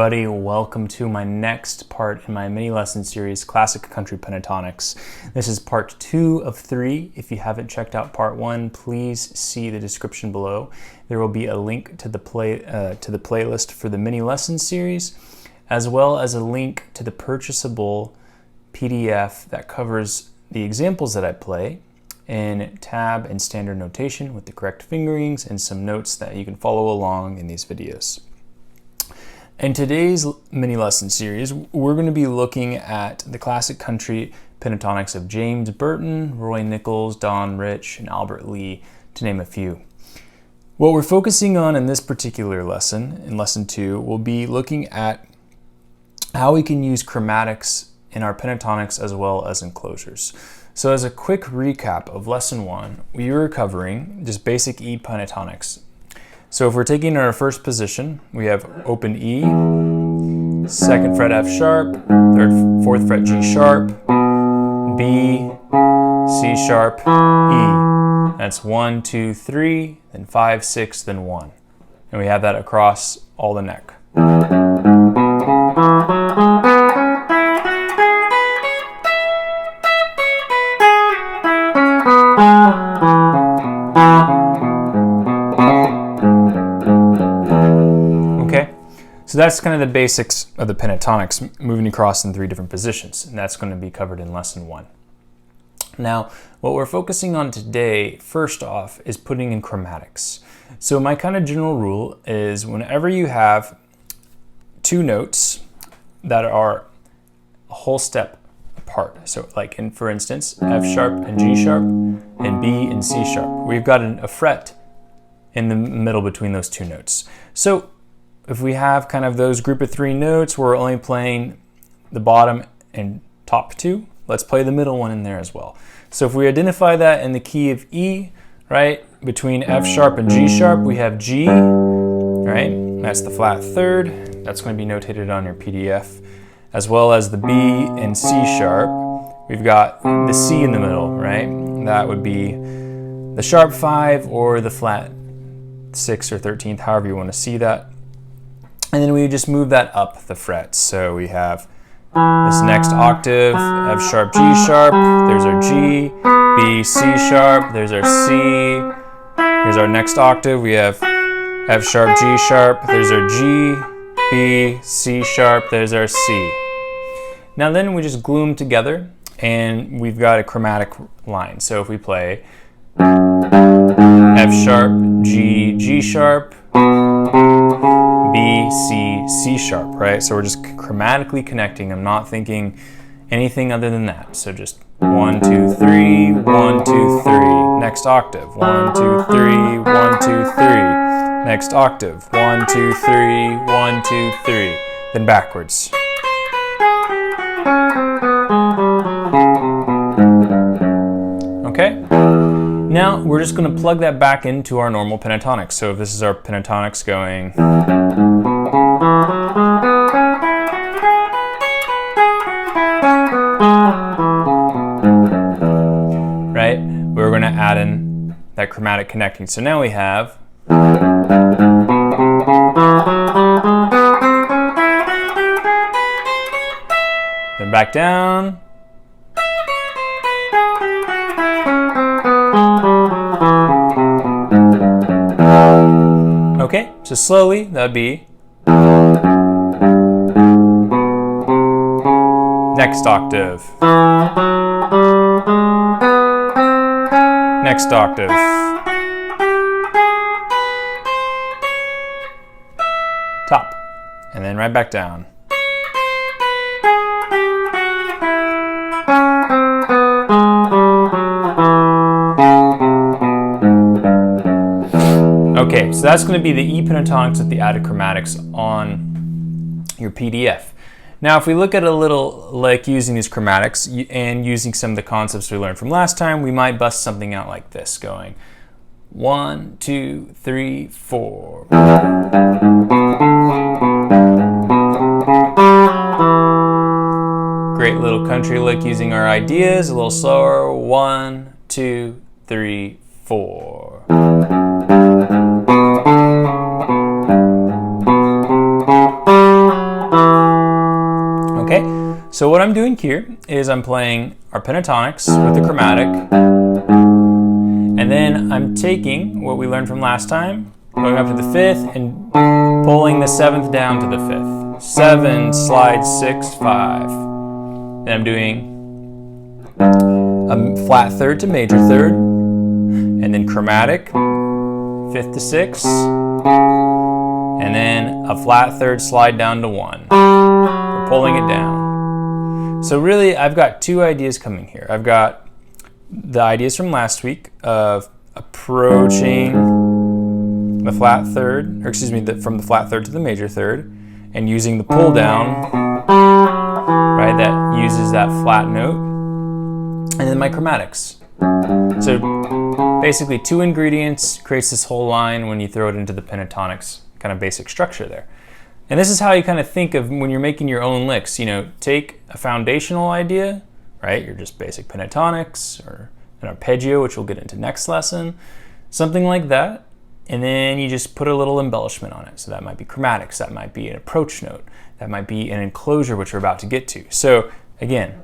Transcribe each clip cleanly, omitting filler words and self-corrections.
everybody. Welcome to my next part in my mini lesson series, Classic Country Pentatonics. This is part 2 of 3. If you haven't checked out part 1, please see the description below. There will be a link to the playlist for the mini lesson series, as well as a link to the purchasable PDF that covers the examples that I play in tab and standard notation with the correct fingerings and some notes that you can follow along in these videos. In today's mini lesson series, we're going to be looking at the classic country pentatonics of James Burton, Roy Nichols, Don Rich, and Albert Lee, to name a few. What we're focusing on in this particular lesson, in lesson 2, we'll be looking at how we can use chromatics in our pentatonics as well as enclosures. So as a quick recap of lesson 1, we were covering just basic E pentatonics. So if we're taking our first position, we have open E, 2nd fret F sharp, 4th fret G sharp, B, C sharp, E. That's 1, 2, 3, then 5, 6, then 1. And we have that across all the neck. So that's kind of the basics of the pentatonics, moving across in 3 different positions, and that's going to be covered in lesson 1. Now, what we're focusing on today, first off, is putting in chromatics. So my kind of general rule is whenever you have 2 notes that are a whole step apart, so like for instance, F sharp and G sharp, and B and C sharp, we've got a fret in the middle between those 2 notes. So if we have kind of those group of 3 notes, we're only playing the bottom and top 2. Let's play the middle one in there as well. So if we identify that in the key of E, right, between F sharp and G sharp, we have G, right? That's the flat 3rd. That's going to be notated on your PDF, as well as the B and C sharp. We've got the C in the middle, right? That would be the sharp 5 or the flat 6 or 13th, however you want to see that. And then we just move that up the frets. So we have this next octave, F sharp, G sharp, there's our G, B, C sharp, there's our C. Here's our next octave, we have F sharp, G sharp, there's our G, B, C sharp, there's our C. Now then we just glue them together and we've got a chromatic line. So if we play F sharp, G, G sharp, B, C, C sharp, right? So we're just chromatically connecting. I'm not thinking anything other than that. So just 1, 2, 3, 1, 2, 3. Next octave. 1, 2, 3, 1, 2, 3. Next octave. 1, 2, 3, 1, 2, 3. Then backwards. Okay? Now we're just going to plug that back into our normal pentatonics. So if this is our pentatonics going, right, we're going to add in that chromatic connecting. So now we have then back down. Okay, so slowly, that would be next octave, next octave, top, and then right back down. Okay, so that's going to be the E pentatonics with the added chromatics on your PDF. Now, if we look at a little like using these chromatics and using some of the concepts we learned from last time, we might bust something out like this, going 1, 2, 3, 4. Great little country lick using our ideas, a little slower. 1, 2, 3, 4. So what I'm doing here is I'm playing our pentatonics with the chromatic, and then I'm taking what we learned from last time, going up to the 5th and pulling the 7th down to the 5th. 7, slide 6, 5. Then I'm doing a flat 3rd to major 3rd, and then chromatic, 5th to 6, and then a flat 3rd slide down to 1. We're pulling it down. So really, I've got two ideas coming here. I've got the ideas from last week of approaching the flat 3rd, or excuse me, from the flat 3rd to the major 3rd, and using the pull down, right, that uses that flat note, and then my chromatics. So basically 2 ingredients creates this whole line when you throw it into the pentatonics kind of basic structure there. And this is how you kind of think of when you're making your own licks. You know, take a foundational idea, right? You're just basic pentatonics or an arpeggio, which we'll get into next lesson, something like that. And then you just put a little embellishment on it. So that might be chromatics, that might be an approach note, that might be an enclosure, which we're about to get to. So again,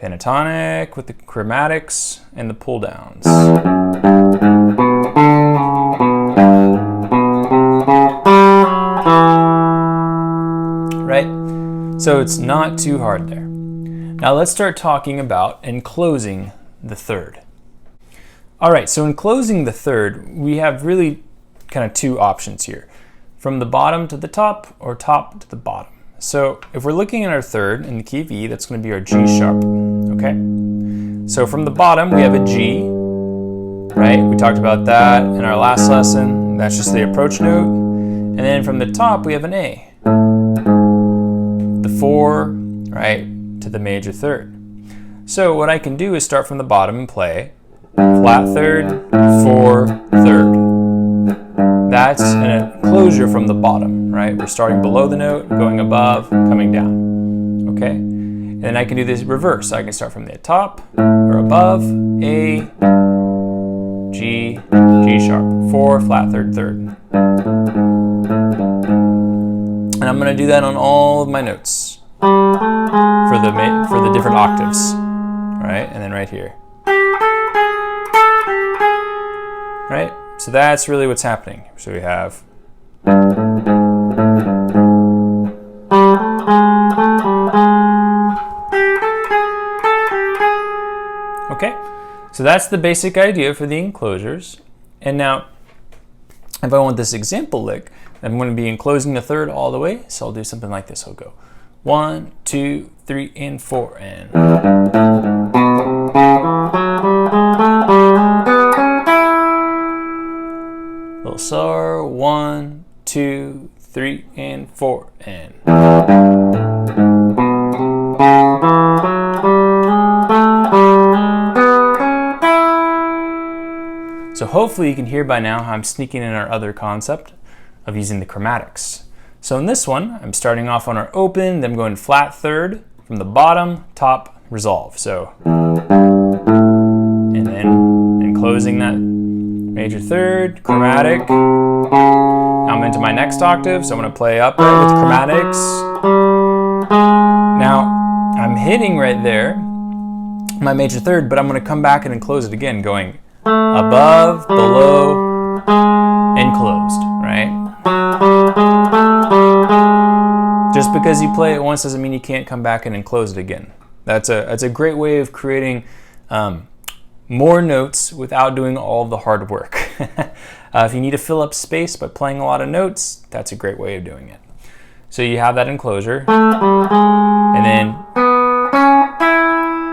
pentatonic with the chromatics and the pull downs. Right? So it's not too hard there. Now let's start talking about enclosing the third. All right, so enclosing the third, we have really kind of 2 options here. From the bottom to the top or top to the bottom. So if we're looking at our third in the key of E, that's going to be our G sharp, okay? So from the bottom, we have a G, right? We talked about that in our last lesson. That's just the approach note. And then from the top, we have an A. The 4, right, to the major third. So what I can do is start from the bottom and play flat 3rd, 4, 3rd. That's an enclosure from the bottom, right? We're starting below the note, going above, coming down, okay? And then I can do this reverse. I can start from the top or above, A, G, G sharp, 4, flat 3rd, 3rd. And I'm going to do that on all of my notes for the different octaves, right? And then right here, right? So that's really what's happening. So we have okay, so that's the basic idea for the enclosures. And now, if I want this example lick, I'm going to be enclosing the third all the way. So I'll do something like this. I'll go 1, 2, 3, and 4, and little slower. 1, 2, 3, and 4, and so hopefully you can hear by now how I'm sneaking in our other concept of using the chromatics. So in this one, I'm starting off on our open, then I'm going flat 3rd from the bottom, top, resolve. So, and then enclosing that major 3rd, chromatic. Now I'm into my next octave, so I'm going to play upright with chromatics. Now, I'm hitting right there my major 3rd, but I'm going to come back and enclose it again, going above, below, enclosed, right? Just because you play it once doesn't mean you can't come back and enclose it again. That's a great way of creating more notes without doing all of the hard work. If you need to fill up space by playing a lot of notes, that's a great way of doing it. So you have that enclosure, and then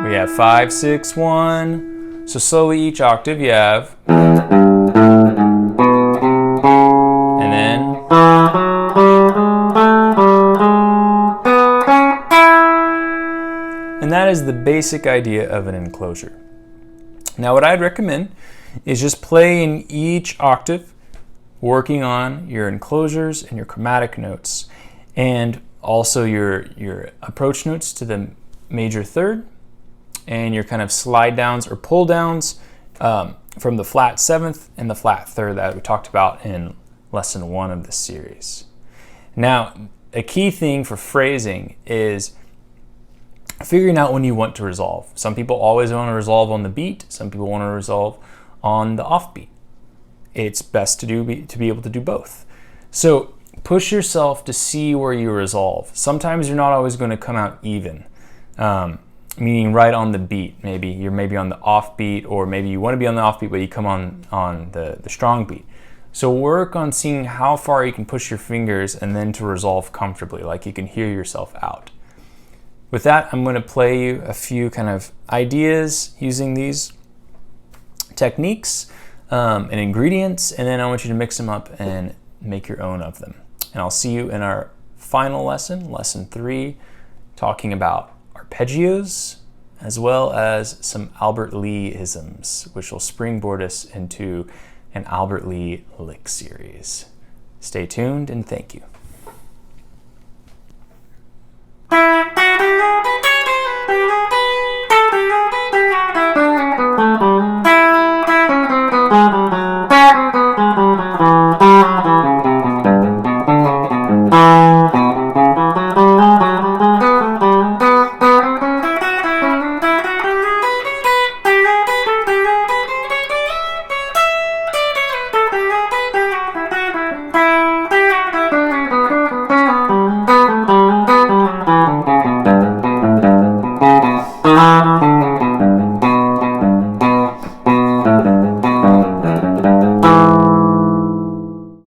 we have 5, 6, 1. So slowly each octave you have, and then that is the basic idea of an enclosure. Now what I'd recommend is just play in each octave, working on your enclosures and your chromatic notes, and also your approach notes to the major 3rd, and your kind of slide downs or pull downs from the flat 7th and the flat 3rd that we talked about in lesson 1 of this series. Now, a key thing for phrasing is figuring out when you want to resolve. Some people always want to resolve on the beat. Some people want to resolve on the offbeat. It's best to be able to do both. So push yourself to see where you resolve. Sometimes you're not always going to come out even, meaning right on the beat. Maybe you're on the offbeat, or maybe you want to be on the offbeat, but you come on the strong beat. So work on seeing how far you can push your fingers and then to resolve comfortably, like you can hear yourself out. With that, I'm going to play you a few kind of ideas using these techniques and ingredients, and then I want you to mix them up and make your own of them. And I'll see you in our final lesson, lesson 3, talking about arpeggios, as well as some Albert Lee-isms, which will springboard us into an Albert Lee lick series. Stay tuned and thank you.